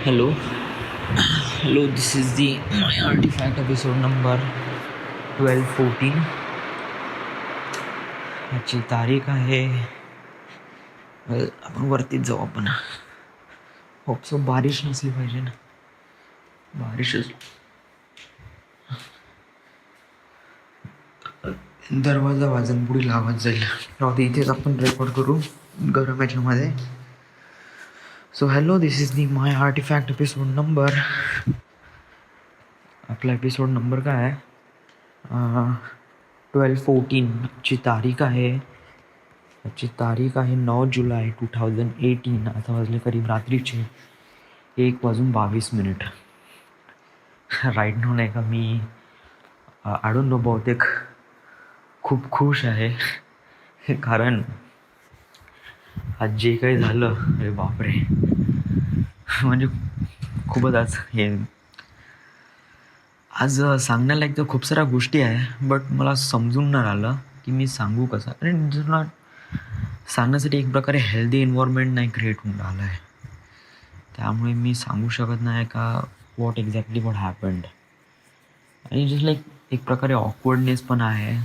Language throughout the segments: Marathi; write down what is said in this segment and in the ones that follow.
Hello, hello. This is the my artifact episode number 1214. याची तारीख आहे. आपण वरतीच जाऊ आपण. होप सो बारिश नसली पाहिजे ना. बारिशच. दरवाजा वाजन पुढील आवाज जाईल. इथेच आपण रेकॉर्ड करू गरम याच्यामध्ये. So hello, this is the my artefact episode number. आपला एपिसोड नंबर काय आहे? 1214 ची तारीख आहे. याची तारीख आहे 9 जुलै 2018. आता वाजले करीब रात्रीचे 1:22. राईट नाव नाही का मी आडून नो बहुतेक खूप खुश आहे कारण आज जे काही झालं, अरे बापरे, म्हणजे खूपच आज सांगण्यालायक तर खूप साऱ्या गोष्टी आहे, बट मला समजून नाही राहिलं की मी सांगू कसं. आणि नॉट सांगण्यासाठी एक प्रकारे हेल्दी एन्व्हायरमेंट नाही क्रिएट होऊन राहिलं आहे. त्यामुळे मी सांगू शकत नाही का व्हॉट एक्झॅक्टली व्हॉट हॅपन्ड. आणि जस्ट लाईक एक प्रकारे ऑकवर्डनेस पण आहे.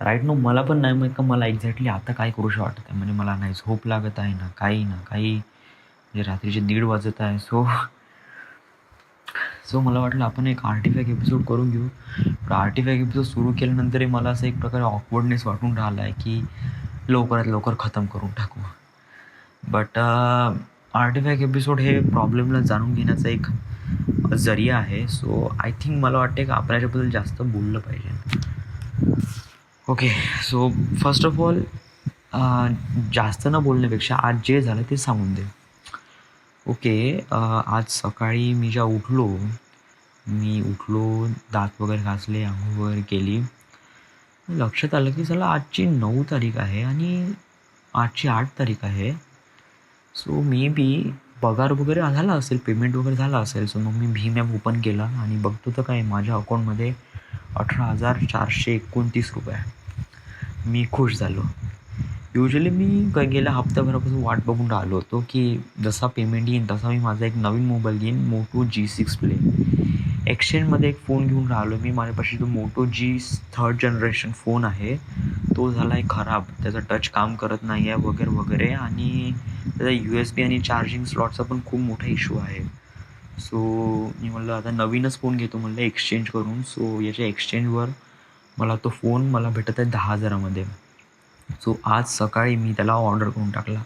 राईट नो मला पण नाही माहीत का मला एक्झॅक्टली आता काय करूशी वाटत आहे. म्हणजे मला नाही झोप लागत आहे ना काही म्हणजे रात्रीचे 1:30 वाजत आहे. सो मला वाटलं आपण एक आर्टिफॅक्ट एपिसोड करून घेऊ. पण आर्टिफॅक्ट एपिसोड सुरू केल्यानंतरही मला असं एक प्रकारे ऑकवर्डनेस वाटून राहिला आहे की लवकरात लवकर खतम करून टाकू. बट आर्टिफॅक्ट एपिसोड हे प्रॉब्लेमला जाणून घेण्याचा एक जरिया आहे. सो आय थिंक मला वाटते की आपण याच्याबद्दल जास्त बोललं पाहिजे. Okay, so first of all जास्त न बोलण्यापेक्षा आज जे झालं ते सांगून दे. ओके, आज सकाळी मी उठलो, दात वगैरे घासले, आंघोळ वगैरे केली. लक्षात आलं की चला आजची 9 तारीख आहे आणि आजची 8 तारीख आहे. सो मे बी पगार वगैरे झाला असेल, पेमेंट वगैरे झाला असेल. सो मग मी भीम ॲप ओपन केला आणि बघतो तर काय माझ्या अकाउंटमध्ये 18,429 रुपये आहे. मी खुश झालो. युजली मी गेल्या हप्त्याभरापासून वाट बघून राहिलो होतो की जसा पेमेंट येईन तसा मी माझा एक नवीन मोबाईल घेईन, मोटो G6 प्ले. एक्सचेंजमध्ये एक फोन घेऊन राहिलो मी. माझ्यापाशी जो मोटो थर्ड जनरेशन फोन आहे तो झाला आहे खराब. त्याचा टच काम करत नाही आहे वगैरे आणि त्याचा USB आणि चार्जिंग स्लॉटचा पण खूप मोठा इश्यू आहे. सो मी म्हणलं आता नवीनच फोन घेतो म्हणलं एक्सचेंज करून. सो याच्या एक्सचेंजवर मला तो फोन भेटत आहे 10,000मध्ये. सो आज सकाळी मी त्याला ऑर्डर करून टाकला.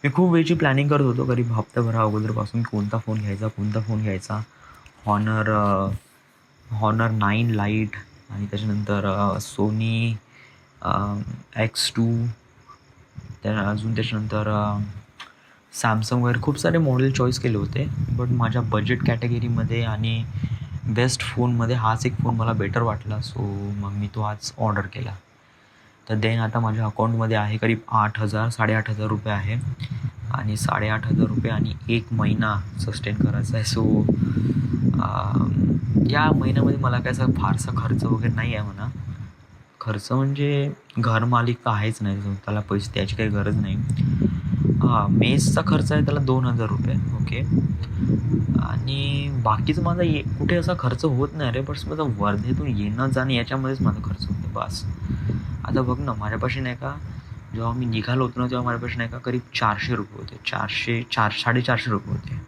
मी खूप वेळची प्लॅनिंग करत होतो करीब हप्त्याभरा अगोदरपासून कोणता फोन घ्यायचा. हॉनर 9 लाईट आणि त्याच्यानंतर सोनी X2, त्याच्यानंतर सॅमसंग वगैरे खूप सारे मॉडेल चॉईस केले होते. बट माझ्या बजेट कॅटेगरीमध्ये आणि बेस्ट फोनमध्ये हाच एक फोन मला बेटर वाटला. सो मग मी तो आज ऑर्डर केला. तर देन आता माझ्या अकाउंटमध्ये आहे करीब 8,000-8,500 रुपये आहे. आणि 8,500 रुपये आणि 1 महिना सस्टेन करायचा आहे. सो या महिन्यामध्ये मला काय असं फारसा खर्च वगैरे नाही आहे म्हणा. खर्च म्हणजे घरमालिक तर आहेच नाही, त्याला पैसे द्यायची काही गरज नाही. मेसचा खर्च आहे त्याला 2,000 रुपये. ओके, आणि बाकीचं माझा कुठे असा खर्च होत नाही रे. बट माझा वर्धेतून येणं जाणं याच्यामध्येच माझा खर्च होतो बस. आता बघ ना, माझ्यापाशी नाही का जेव्हा मी निघालो होतो ना तेव्हा माझ्यापाशी नाही का करीब 400 रुपये होते. 400-450 रुपये होते.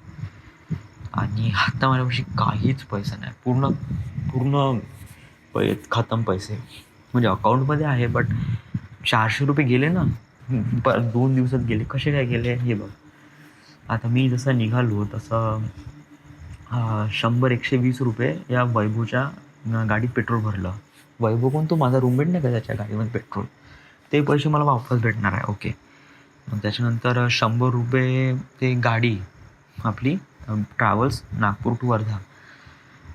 आणि आता माझ्यापाशी काहीच पैसा नाही. पूर्ण खतम पैसे. म्हणजे अकाउंटमध्ये आहे बट 400 रुपये गेले ना 2 दिवसात गेले. कसे काय गेले हे बघ. आता मी जसं निघालो तसं 100-120 रुपये या वैभवच्या गाडीत पेट्रोल भरलं. वैभव कोण, तो माझा रूममेट नाही का, त्याच्या गाडीमध्ये पेट्रोल. ते पैसे मला वापस भेटणार आहे. ओके, मग त्याच्यानंतर 100 रुपये ते गाडी आपली ट्रॅव्हल्स नागपूर टू वर्धा.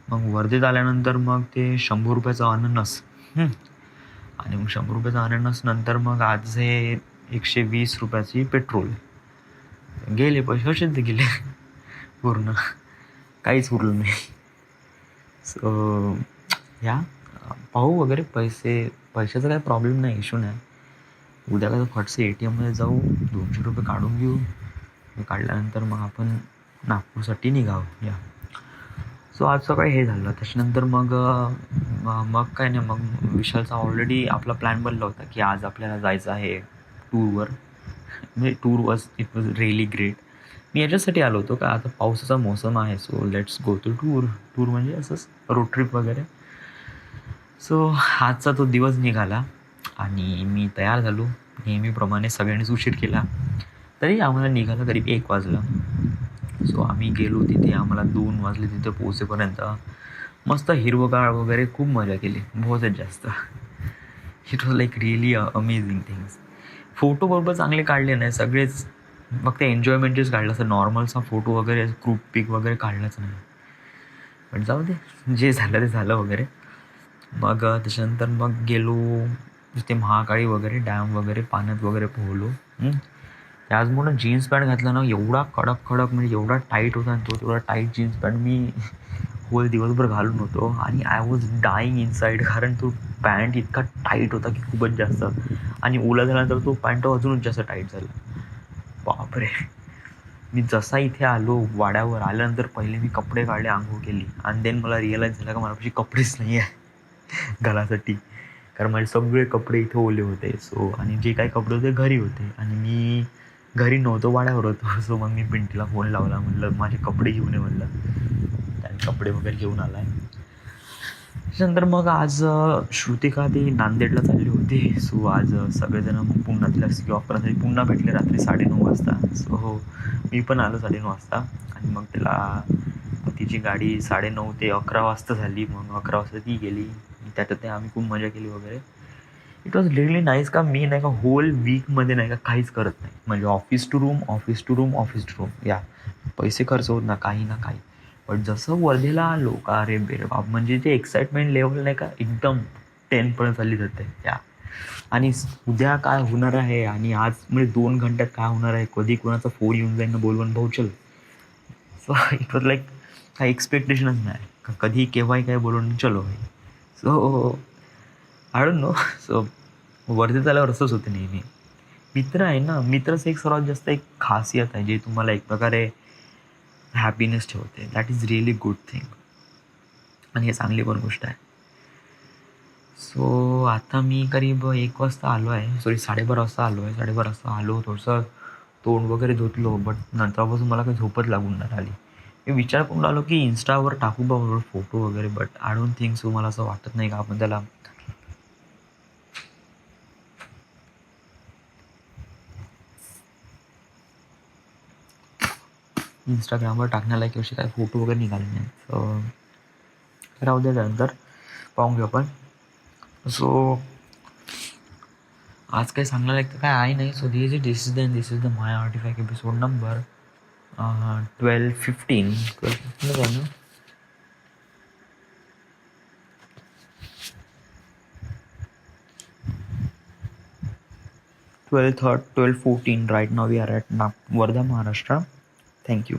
मग वर्धेत आल्यानंतर मग ते 100 रुपयाचा अननस आणि मग 100 रुपयाचा अननस नंतर मग आज हे 120 रुपयाची पेट्रोल. गेले पैसे, असेच ते गेले पूर्ण, काहीच उरलं नाही. सो या पाहू वगैरे पैशाचा काही प्रॉब्लेम नाही, इश्यू नाही. उद्या काय फटसे ATMमध्ये जाऊ, 200 रुपये काढून घेऊ. काढल्यानंतर मग आपण नागपूरसाठी निघावं या. सो आज सकाळी हे झालं. त्याच्यानंतर मग मग काय नाही, मग विशालचा ऑलरेडी आपला प्लॅन बनला होता की आज आपल्याला जायचं आहे टूरवर. म्हणजे tour was it was really great. मी याच्यासाठी आलो होतो का आता पावसाचा मोसम आहे, so let's go to tour. Tour म्हणजे असंच रोड ट्रिप वगैरे. सो आजचा तो दिवस निघाला आणि मी तयार झालो. नेहमीप्रमाणे सगळ्यांनीच उशीर केला, तरी आम्हाला निघायला करीब 1 वाजला. सो आम्ही गेलो तिथे. आम्हाला 2 वाजले तिथे पोहोचेपर्यंत. मस्त हिरवगाळ वगैरे खूप मजा केली, बहुतच जास्त. It was like really amazing things. Photo बरोबर चांगले काढले नाही सगळेच, फक्त एन्जॉयमेंटच काढलं. असं नॉर्मलचा फोटो वगैरे ग्रुप पिक वगैरे काढलाच नाही. पण जाऊ दे, जे झालं ते झालं वगैरे. मग त्याच्यानंतर मग गेलो तिथे महाकाळी वगैरे, डॅम वगैरे, पाण्यात वगैरे पोहलो. त्याचमुळं जीन्स पॅन्ट घातला ना, एवढा कडक कडक म्हणजे एवढा टाईट होता आणि तो तेवढा टाईट जीन्स पॅन्ट मी होल दिवसभर घालून होतो. आणि आय वॉज डाईंग इनसाईड, कारण तो पॅन्ट इतका टाईट होता की खूपच जास्त. आणि ओला झाल्यानंतर तो पॅन्ट अजूनच जास्त टाईट झाला. बापरे. मी जसा इथे आलो वाड्यावर आल्यानंतर पहिले मी कपडे काढले, आंघोळ केली, आणि देन मला रिअलाईज झालं का माझ्यापाशी कपडेच नाही आहे घालासाठी. कारण माझे सगळे कपडे इथे ओले होते. सो आणि जे काही कपडे होते घरी होते, आणि मी घरी नव्हतो, वाड्यावर होतो. सो मग मी पिंटीला फोन लावला, म्हणलं माझे कपडे घेऊन ये म्हणलं. त्याने कपडे वगैरे घेऊन आला आहे. त्याच्यानंतर मग आज श्रुतिका ती नांदेडला चालली होती. सो आज सगळेजण मग पुन्हा तिला सी ऑफ करण्यासाठी पुन्हा भेटले रात्री 9:30 वाजता. सो मी पण आलो 9:30 वाजता. आणि मग तिची गाडी 9:30 ते 11 वाजता झाली. मग 11 वाजता ती गेली. त्याच्यात आम्ही खूप मजा केली वगैरे. It was really nice. का मी नाही का होल वीकमध्ये नाही का काहीच करत नाही, म्हणजे office to room, office to room, office to room. या पैसे खर्च होत ना काही ना काही. पण जसं वर्धेला आलो का, अरे बेरे बाप, म्हणजे ते एक्साइटमेंट लेवल नाही का एकदम 10% चालली जाते या. आणि उद्या काय होणार आहे, आणि आज म्हणजे 2 घंट्यात काय होणार आहे, कधी कोणाचा फोन येऊन जाईल ना, बोलवून भाऊ चल. सो इट वॉज लाईक काही एक्सपेक्टेशनच नाही का कधी केव्हाही काय बोलवून चलो. So I don't know. So वर्धेत आल्यावर असंच होते नेहमी. मित्र आहे ना, मित्रच एक सर्वात जास्त एक खासियत आहे जे तुम्हाला एक प्रकारे हॅपीनेस ठेवते. That is really good thing, आणि हे चांगली पण गोष्ट आहे. सो आता मी करीब 1 वाजता आलो आहे, सॉरी 12:30 वाजता आलो आहे. 12:30 वाजता आलो, थोडंसं तोंड वगैरे धुतलो, बट नंतरपासून मला काही झोपच लागून नाही राहिली. मी विचार करून आलो की इन्स्टावर टाकू बा फोटो वगैरे, but I don't think so. मला असं वाटत नाही का आपण त्याला इंस्टाग्रामवर टाकण्यालायक असे काही फोटो वगैरे निघाले नाही. सो राहू द्या, त्यानंतर पाहून घेऊ आपण. सो आज काही सांगण्यालायक तर काय आहे नाही. So this is the my artefact episode number 12:15 आहे ना. 12:14 right now we are at Wardha, Maharashtra. Thank you.